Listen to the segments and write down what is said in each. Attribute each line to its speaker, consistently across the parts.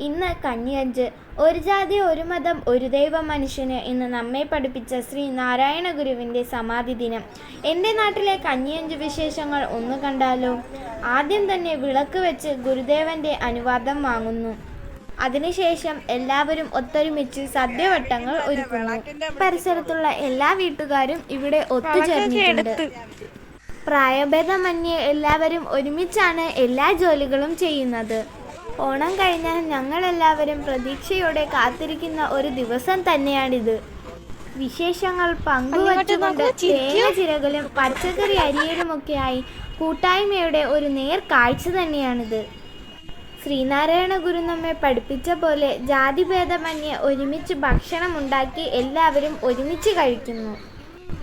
Speaker 1: ഇന്ന് കഞ്ഞിയഞ്ച്. ഒരു ജാതി ഒരു മതം ഒരു ദൈവം മനുഷ്യന് എന്ന് നമ്മെ പഠിപ്പിച്ച ശ്രീ നാരായണ ഗുരുവിൻ്റെ സമാധി ദിനം. എൻ്റെ നാട്ടിലെ കഞ്ഞിയഞ്ച് വിശേഷങ്ങൾ ഒന്ന് കണ്ടാലോ? ആദ്യം തന്നെ വിളക്ക് വെച്ച് ഗുരുദേവൻ്റെ അനുവാദം വാങ്ങുന്നു. അതിനുശേഷം എല്ലാവരും ഒത്തൊരുമിച്ച് സദ്യവട്ടങ്ങൾ ഒരുക്കുന്നു. പരിസരത്തുള്ള എല്ലാ വീട്ടുകാരും ഇവിടെ ഒത്തുചേർന്നിട്ടുണ്ട്. പ്രായഭേദമന്യേ എല്ലാവരും ഒരുമിച്ചാണ് എല്ലാ ജോലികളും ചെയ്യുന്നത്. ഓണം കഴിഞ്ഞാൽ ഞങ്ങളെല്ലാവരും പ്രതീക്ഷയോടെ കാത്തിരിക്കുന്ന ഒരു ദിവസം തന്നെയാണിത്. വിശേഷങ്ങൾ പങ്കുവച്ചുകൊണ്ട് തേങ്ങ ചിരകലും പച്ചക്കറി അരിയലുമൊക്കെയായി കൂട്ടായ്മയുടെ ഒരു നേർ കാഴ്ച തന്നെയാണിത്. ശ്രീനാരായണ ഗുരു നമ്മെ പഠിപ്പിച്ച പോലെ ജാതിഭേദമന്യേ ഒരുമിച്ച് ഭക്ഷണം ഉണ്ടാക്കി എല്ലാവരും ഒരുമിച്ച് കഴിക്കുന്നു.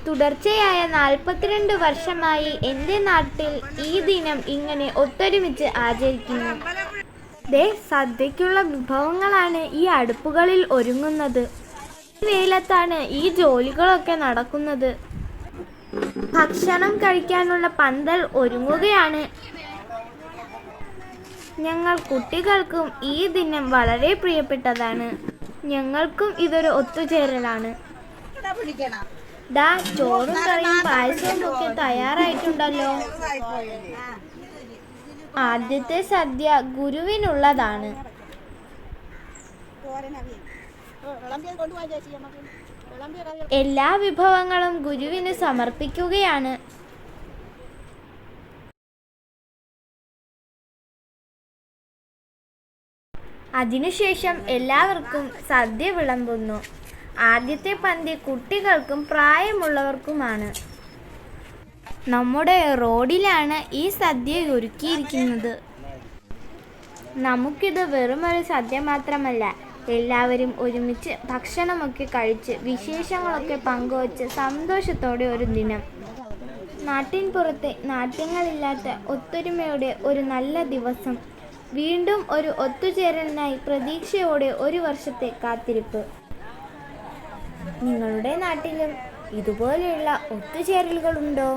Speaker 1: തുടർച്ചയായ 42 വർഷമായി എൻ്റെ നാട്ടിൽ ഈ ദിനം ഇങ്ങനെ ഒത്തൊരുമിച്ച് ആചരിക്കുന്നു. സദ്യക്കുള്ള വിഭവങ്ങളാണ് ഈ അടുപ്പുകളിൽ ഒരുങ്ങുന്നത്. ഈ വെയിലത്താണ് ഈ ജോലികളൊക്കെ നടക്കുന്നത്. ഭക്ഷണം കഴിക്കാനുള്ള പന്തൽ ഒരുങ്ങുകയാണ്. ഞങ്ങൾ കുട്ടികൾക്കും ഈ ദിനം വളരെ പ്രിയപ്പെട്ടതാണ്. ഞങ്ങൾക്കും ഇതൊരു ഒത്തുചേരലാണ്. ചോറും കറിയും പായസവും ഒക്കെ തയ്യാറായിട്ടുണ്ടല്ലോ. ആദ്യത്തെ സദ്യ ഗുരുവിനുള്ളതാണ്. എല്ലാ വിഭവങ്ങളും ഗുരുവിന് സമർപ്പിക്കുകയാണ്. അതിനുശേഷം എല്ലാവർക്കും സദ്യ വിളമ്പുന്നു. ആദ്യത്തെ പന്തി കുട്ടികൾക്കും പ്രായമുള്ളവർക്കുമാണ്. നമ്മുടെ റോഡിലാണ് ഈ സദ്യ ഒരുക്കിയിരിക്കുന്നത്. നമുക്കിത് വെറുമൊരു സദ്യ മാത്രമല്ല, എല്ലാവരും ഒരുമിച്ച് ഭക്ഷണമൊക്കെ കഴിച്ച് വിശേഷങ്ങളൊക്കെ പങ്കുവച്ച് സന്തോഷത്തോടെ ഒരു ദിനം. നാട്ടിൻ പുറത്തെ നാട്യങ്ങളില്ലാത്ത ഒത്തൊരുമയുടെ ഒരു നല്ല ദിവസം. വീണ്ടും ഒരു ഒത്തുചേരലിനായി പ്രതീക്ഷയോടെ ഒരു വർഷത്തെ കാത്തിരിപ്പ്. നിങ്ങളുടെ നാട്ടിലും ഇതുപോലെയുള്ള ഒത്തുചേരലുകളുണ്ടോ?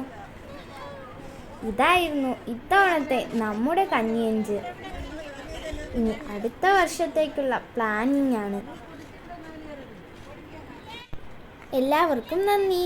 Speaker 1: ഇതായിരുന്നു ഇത്തവണത്തെ നമ്മുടെ കഞ്ഞിയഞ്ച്. ഇനി അടുത്ത വർഷത്തേക്കുള്ള പ്ലാനിംഗ് ആണ്. എല്ലാവർക്കും നന്ദി.